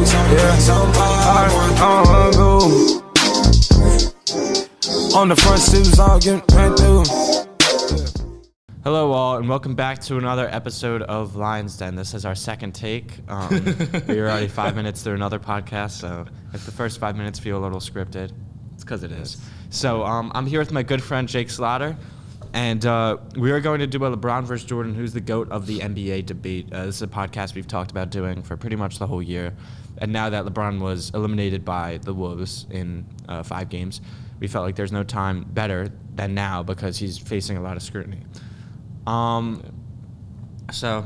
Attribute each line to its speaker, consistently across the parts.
Speaker 1: I go. On the front steps, I'll get right through.
Speaker 2: Hello all, and welcome back to another episode of Lyons Den. This is our second take. We were already 5 minutes through another podcast, so if the first 5 minutes feel a little scripted, it's because it is. So I'm here with my good friend Jake Slaughter, and we are going to do a LeBron versus Jordan, who's the GOAT of the NBA debate. This is a podcast we've talked about doing for pretty much the whole year, and now that LeBron was eliminated by the Wolves in 5 games, we felt like there's no time better than now because he's facing a lot of scrutiny. So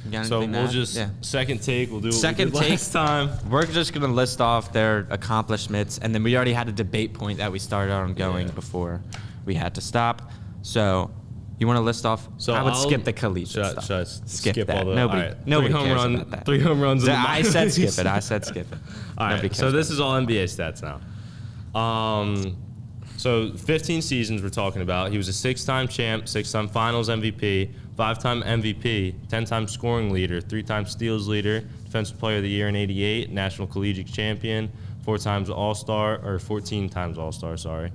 Speaker 3: we'll just second take. We'll do what
Speaker 2: second
Speaker 3: we did last time.
Speaker 2: We're just gonna list off their accomplishments, and then we already had a debate point that we started on going before we had to stop. So you want to list off?
Speaker 3: So
Speaker 2: I would skip the collegiate
Speaker 3: stuff. Should I
Speaker 2: skip that.
Speaker 3: all the
Speaker 2: Nobody cares about that.
Speaker 3: 3 home runs.
Speaker 2: I said skip it. I said skip it.
Speaker 3: All right. So this is all NBA stats now. So 15 seasons we're talking about. He was a 6-time champ, 6-time Finals MVP, 5-time MVP, 10-time scoring leader, 3-time steals leader, Defensive Player of the Year in '88, National Collegiate Champion, 4 times All-Star, or 14 times All-Star, sorry.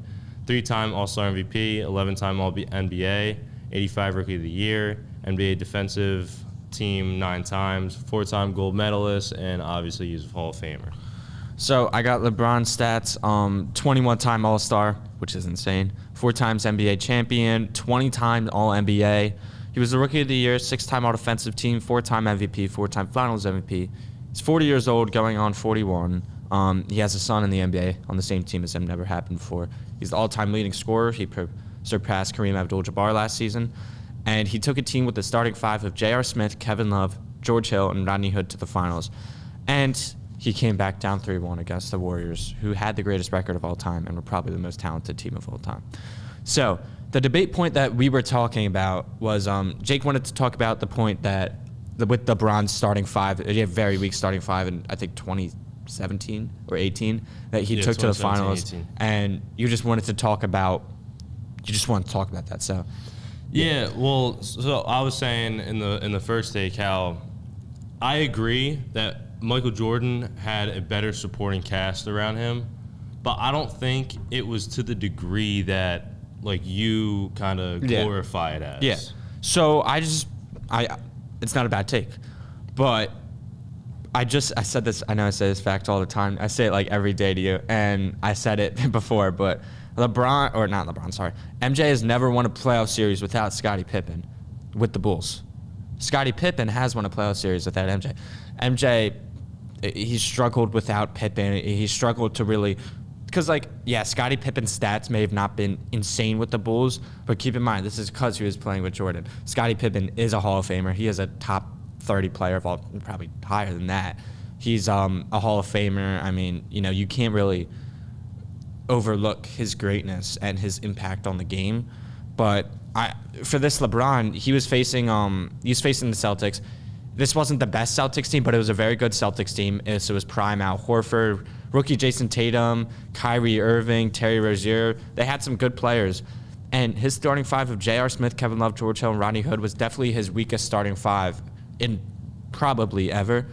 Speaker 3: 3-time All-Star MVP, 11-time All-NBA, 85 Rookie of the Year, NBA Defensive Team 9 times, 4-time gold medalist, and obviously he's a Hall of Famer.
Speaker 2: So I got LeBron stats, 21-time All-Star, which is insane, 4 times NBA champion, 20-time All-NBA. He was the Rookie of the Year, 6-time All-Defensive Team, 4-time MVP, 4-time Finals MVP. He's 40 years old, going on 41. He has a son in the NBA on the same team as him, never happened before. He's the all-time leading scorer. He surpassed Kareem Abdul-Jabbar last season. And he took a team with the starting 5 of J.R. Smith, Kevin Love, George Hill, and Rodney Hood to the finals. And he came back down 3-1 against the Warriors, who had the greatest record of all time and were probably the most talented team of all time. So the debate point that we were talking about was Jake wanted to talk about the point that with LeBron's starting 5, he had a very weak starting 5 in, I think, 2017 or 18 that he took to the finals.
Speaker 3: 18.
Speaker 2: And you just wanted to talk about that. So
Speaker 3: Yeah, well, so I was saying in the first take how I agree that Michael Jordan had a better supporting cast around him, but I don't think it was to the degree that like you kind of glorify it as.
Speaker 2: Yeah. So it's not a bad take, but I said this. I know I say this fact all the time. I say it like every day to you, and I said it before, but MJ has never won a playoff series without Scottie Pippen with the Bulls. Scottie Pippen has won a playoff series without MJ. MJ, he struggled without Pippen. He struggled to really, because Scottie Pippen's stats may have not been insane with the Bulls, but keep in mind, this is because he was playing with Jordan. Scottie Pippen is a Hall of Famer. He is a top 30 player of all, probably higher than that. He's a Hall of Famer. I mean, you can't really overlook his greatness and his impact on the game. But for this LeBron, he was facing the Celtics. This wasn't the best Celtics team, but it was a very good Celtics team. So it was prime Al Horford, rookie Jason Tatum, Kyrie Irving, Terry Rozier. They had some good players. And his starting 5 of J.R. Smith, Kevin Love, George Hill, and Rodney Hood was definitely his weakest starting 5 in probably ever.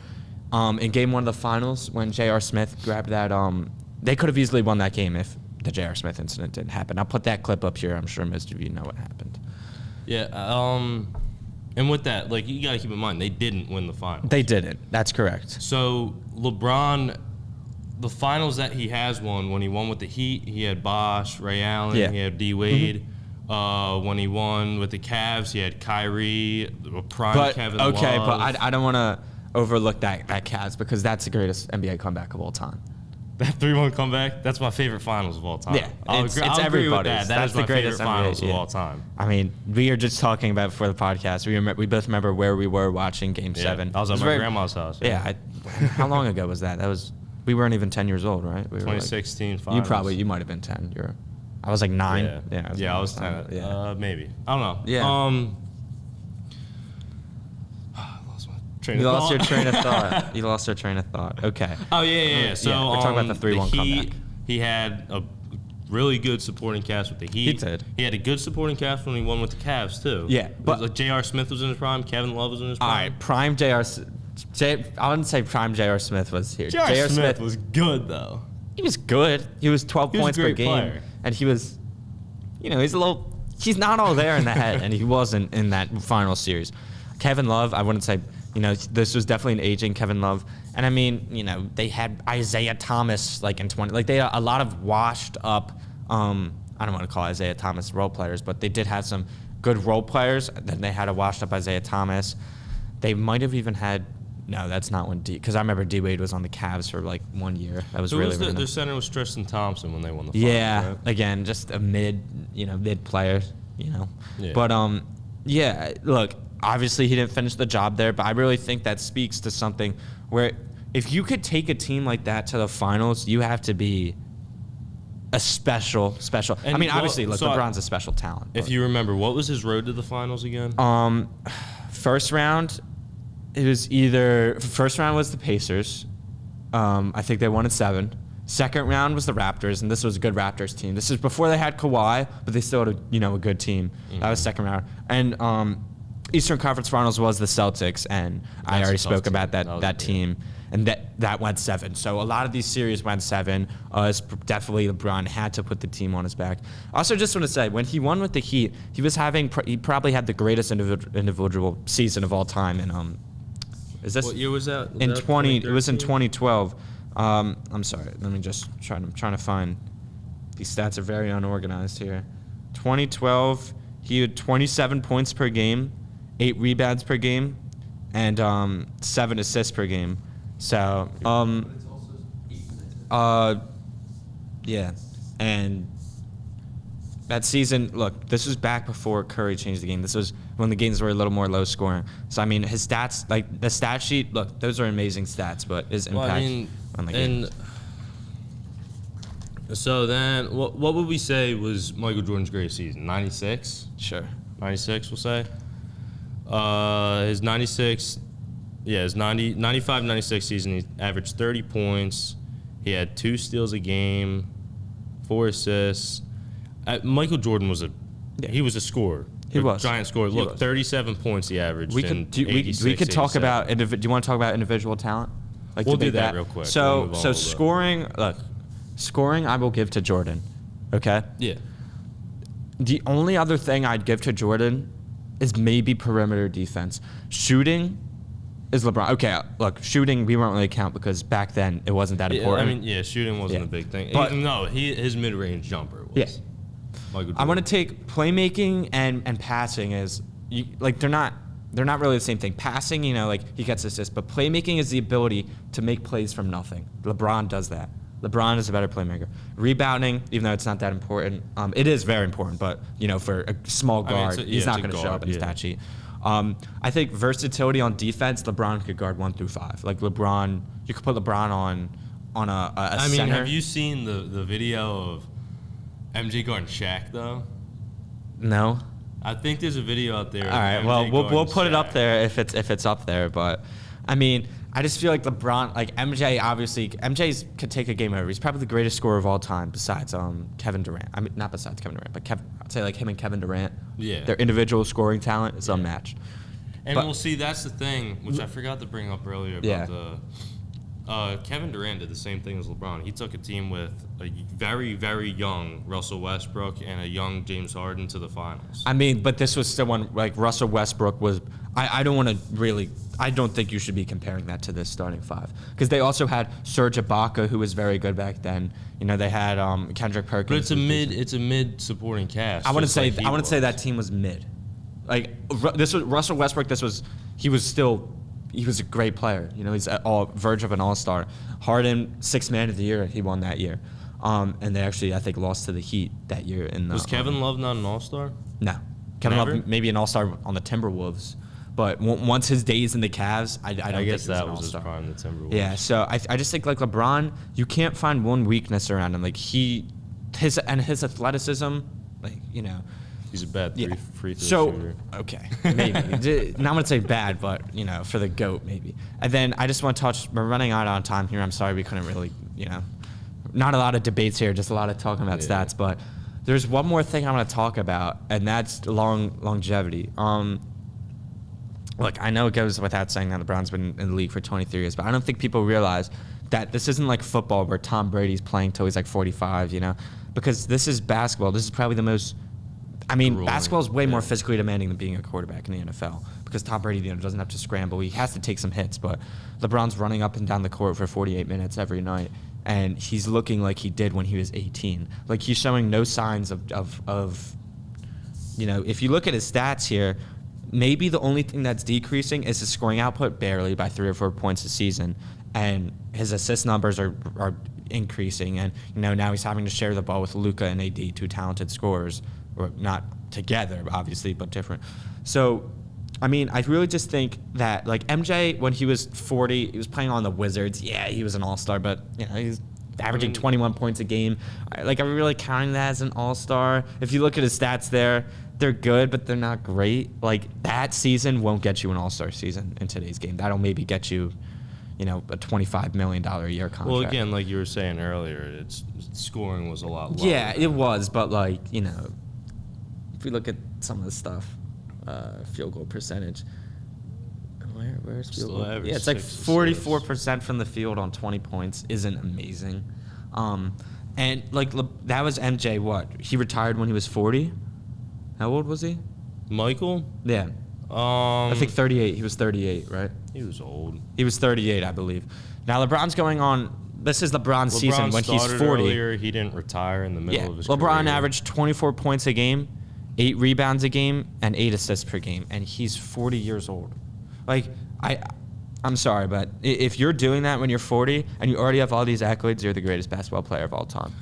Speaker 2: In Game 1 of the Finals, when J.R. Smith grabbed that, they could have easily won that game if the J.R. Smith incident didn't happen. I'll put that clip up here. I'm sure most of you know what happened.
Speaker 3: Yeah, and with that, you got to keep in mind, they didn't win the finals.
Speaker 2: They didn't. That's correct.
Speaker 3: So LeBron, the finals that he has won, when he won with the Heat, he had Bosh, Ray Allen, he had D. Wade. When he won with the Cavs, he had Kyrie, Kevin Love.
Speaker 2: Okay, but I don't want to overlook that Cavs because that's the greatest NBA comeback of all time.
Speaker 3: That 3-1 comeback, that's my favorite finals of all time.
Speaker 2: Yeah,
Speaker 3: it's everybody's. That is my favorite finals of all time.
Speaker 2: I mean, we were just talking about before the podcast. We both remember where we were watching Game 7.
Speaker 3: I was at my grandma's house.
Speaker 2: Yeah. How long ago was that? We weren't even 10 years old, right?
Speaker 3: 2016 finals.
Speaker 2: You might have been 10. I was 9.
Speaker 3: Yeah, I was 10.
Speaker 2: Yeah.
Speaker 3: Maybe. I don't know.
Speaker 2: Yeah. You lost your train of thought. You lost your train of thought. Okay.
Speaker 3: Oh, yeah. So
Speaker 2: we're talking about the 3-1 comeback.
Speaker 3: He had a really good supporting cast with the Heat.
Speaker 2: He did.
Speaker 3: He had a good supporting cast when he won with the Cavs, too.
Speaker 2: Yeah.
Speaker 3: But J.R. Smith was in his prime. Kevin Love was in his prime.
Speaker 2: All right. Prime J.R. I wouldn't say prime J.R. Smith was here.
Speaker 3: J.R. Smith was good though.
Speaker 2: He was good. He was 12
Speaker 3: He was a
Speaker 2: points per
Speaker 3: great
Speaker 2: game,
Speaker 3: player.
Speaker 2: and he was, he's not all there in the head, and he wasn't in that final series. Kevin Love, I wouldn't say, this was definitely an aging Kevin Love, and I mean, they had Isaiah Thomas in 20, they had a lot of washed up. I don't want to call Isaiah Thomas role players, but they did have some good role players. Then they had a washed up Isaiah Thomas. They might have even had. No, that's not when because I remember D Wade was on the Cavs for 1 year. That was really
Speaker 3: their center was Tristan Thompson when they won the final.
Speaker 2: Yeah,
Speaker 3: right?
Speaker 2: again, just a mid player,
Speaker 3: Yeah.
Speaker 2: But yeah, look, obviously he didn't finish the job there, but I really think that speaks to something where if you could take a team like that to the finals, you have to be a special.
Speaker 3: And
Speaker 2: I mean, obviously, look,
Speaker 3: so
Speaker 2: LeBron's a special talent.
Speaker 3: If you remember, what was his road to the finals again?
Speaker 2: First round, first round was the Pacers. I think they won in 7. Second round was the Raptors, and this was a good Raptors team. This is before they had Kawhi, but they still had a good team. Mm-hmm. That was second round. And Eastern Conference Finals was the Celtics, and I already spoke about that team. And that went 7. So a lot of these series went 7. It's definitely LeBron had to put the team on his back. Also, just want to say, when he won with the Heat, he probably had the greatest individual season of all time. And
Speaker 3: what year was that?
Speaker 2: It was in 2012. I'm sorry. Let me just I'm trying to find. These stats are very unorganized here. 2012, he had 27 points per game, 8 rebounds per game, and 7 assists per game. So, yeah, and that season, look, this was back before Curry changed the game. This was when the games were a little more low scoring. So, I mean, his stats, the stat sheet, look, those are amazing stats, but his impact on the game.
Speaker 3: So then, what would we say was Michael Jordan's greatest season? 96?
Speaker 2: Sure.
Speaker 3: 96, we'll say. His 96... Yeah, his 95-96 season, he averaged 30 points. He had 2 steals a game, 4 assists. Michael Jordan was he was a scorer.
Speaker 2: He was.
Speaker 3: Giant scorer. Look, 37 points he averaged
Speaker 2: we could talk about, do you want to talk about individual talent?
Speaker 3: We'll do that real quick.
Speaker 2: So scoring, I will give to Jordan, okay?
Speaker 3: Yeah.
Speaker 2: The only other thing I'd give to Jordan is maybe perimeter defense. Shooting is LeBron. Okay, look, shooting we won't really count because back then it wasn't that important.
Speaker 3: Shooting wasn't a big thing.
Speaker 2: But,
Speaker 3: his mid-range jumper was.
Speaker 2: Yeah. I want to take playmaking and passing as they're not really the same thing. Passing, he gets assists, but playmaking is the ability to make plays from nothing. LeBron does that. LeBron is a better playmaker. Rebounding, even though it's not that important, it is very important, but for a small guard, he's not going to show up in his stat sheet. I think versatility on defense, LeBron could guard 1 through 5. LeBron, you could put LeBron on a center.
Speaker 3: Have you seen the video of MJ guarding Shaq though?
Speaker 2: No.
Speaker 3: I think there's a video out there.
Speaker 2: All right, well we'll put it up there if it's up there, but I mean, I just feel like LeBron, MJ, obviously, MJ could take a game over. He's probably the greatest scorer of all time besides Kevin Durant. I mean, not besides Kevin Durant, but I'd say him and Kevin Durant.
Speaker 3: Yeah.
Speaker 2: Their individual scoring talent is unmatched.
Speaker 3: And we'll see, that's the thing, which I forgot to bring up earlier about Kevin Durant did the same thing as LeBron. He took a team with a very, very young Russell Westbrook and a young James Harden to the finals.
Speaker 2: I mean, but this was still when Russell Westbrook was. I don't think you should be comparing that to this starting 5 because they also had Serge Ibaka, who was very good back then. They had Kendrick Perkins.
Speaker 3: But it's a mid supporting cast.
Speaker 2: I wouldn't say that team was mid. This was Russell Westbrook. He was a great player. He's at verge of an all-star. Harden, 6th man of the year, he won that year. And they actually, I think, lost to the Heat that year. Was
Speaker 3: Kevin Love not an all-star?
Speaker 2: No. Kevin Love maybe an all-star on the Timberwolves. But once his days in the Cavs, I don't think he was an all-star.
Speaker 3: His prime, the Timberwolves.
Speaker 2: Yeah, so I just think LeBron, you can't find one weakness around him. His athleticism,
Speaker 3: He's a bad free throw shooter.
Speaker 2: Okay, maybe. Not going to say bad, but, for the GOAT, maybe. And then I just want to touch, we're running out on time here. I'm sorry we couldn't really, not a lot of debates here, just a lot of talking about stats. But there's one more thing I want to talk about, and that's longevity. look, I know it goes without saying that LeBron's been in the league for 23 years, but I don't think people realize that this isn't like football where Tom Brady's playing till he's like 45, because this is basketball. This is probably the most, basketball is way more physically demanding than being a quarterback in the NFL because Tom Brady doesn't have to scramble. He has to take some hits, but LeBron's running up and down the court for 48 minutes every night, and he's looking like he did when he was 18. Like, he's showing no signs of if you look at his stats here, maybe the only thing that's decreasing is his scoring output, barely by 3 or 4 points a season, and his assist numbers are increasing. And now he's having to share the ball with Luka and AD, two talented scorers, or not together, obviously, but different. So, I really just think that, like, MJ, when he was 40, he was playing on the Wizards. Yeah, he was an all-star, but he's averaging 21 points a game. Like, are we really counting that as an all-star? If you look at his stats there, they're good, but they're not great. Like, that season won't get you an all-star season in today's game. That'll maybe get you, a $25 million a year contract.
Speaker 3: Well, again, like you were saying earlier, its scoring was a lot lower.
Speaker 2: Yeah, it was, but, like, if we look at some of the stuff, field goal percentage, where's field goal? Yeah, it's like 44% from the field on 20 points isn't amazing. And, like, that was MJ, what? He retired when he was 40? How old was he?
Speaker 3: Michael?
Speaker 2: Yeah. I think 38. He was 38, right?
Speaker 3: He was old.
Speaker 2: He was 38, I believe. Now, LeBron's going on. This is LeBron's season when he's 40.
Speaker 3: Earlier, he didn't retire in the middle of his career.
Speaker 2: LeBron averaged 24 points a game, 8 rebounds a game, and 8 assists per game, and he's 40 years old. Like, I'm sorry, but if you're doing that when you're 40 and you already have all these accolades, you're the greatest basketball player of all time.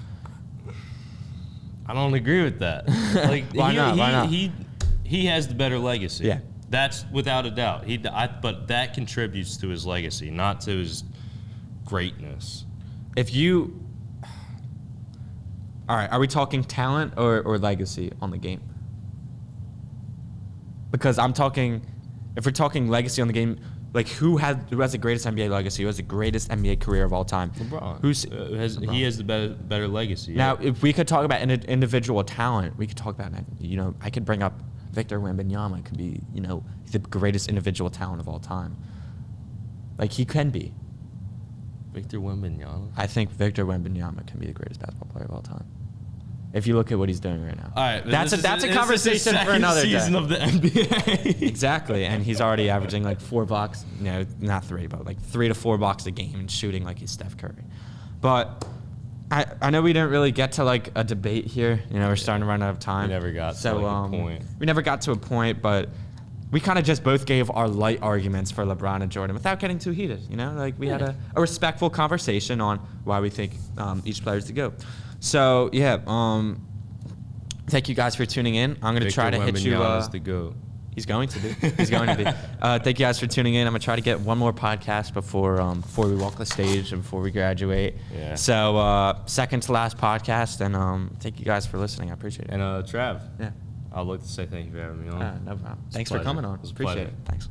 Speaker 3: I don't agree with that. Like,
Speaker 2: Why not?
Speaker 3: He has the better legacy.
Speaker 2: Yeah.
Speaker 3: That's without a doubt. But that contributes to his legacy, not to his greatness.
Speaker 2: All right, are we talking talent or legacy on the game? Because if we're talking legacy on the game, like, who has the greatest NBA legacy? Who has the greatest NBA career of all time?
Speaker 3: LeBron.
Speaker 2: LeBron.
Speaker 3: He has the better legacy.
Speaker 2: Now, if we could talk about individual talent, we could talk about, I could bring up Victor Wembanyama. Could be, the greatest individual talent of all time. Like, he can be.
Speaker 3: Victor Wembanyama?
Speaker 2: I think Victor Wembanyama can be the greatest basketball player of all time. If you look at what he's doing right now.
Speaker 3: All right,
Speaker 2: that's a conversation for another day.
Speaker 3: Season of the NBA.
Speaker 2: Exactly, and he's already averaging like 4 blocks, not 3, but like 3 to 4 blocks a game and shooting like he's Steph Curry. But I know we didn't really get to like a debate here. We're starting to run out of time.
Speaker 3: We never got to a point.
Speaker 2: We never got to a point, but we kind of just both gave our light arguments for LeBron and Jordan without getting too heated. Like, we had a respectful conversation on why we think each player's to go. So, yeah, thank you guys for tuning in. I'm going to try to hit you.
Speaker 3: The GOAT.
Speaker 2: He's going to be. He's going to be. Thank you guys for tuning in. I'm going to try to get one more podcast before we walk the stage and before we graduate.
Speaker 3: Yeah.
Speaker 2: So, second to last podcast, and thank you guys for listening. I appreciate it.
Speaker 3: And, Trav.
Speaker 2: Yeah.
Speaker 3: I'd like to say thank you for having me on.
Speaker 2: No problem. Thanks
Speaker 3: for
Speaker 2: coming on.
Speaker 3: It was a
Speaker 2: Appreciate
Speaker 3: pleasure.
Speaker 2: it. Thanks.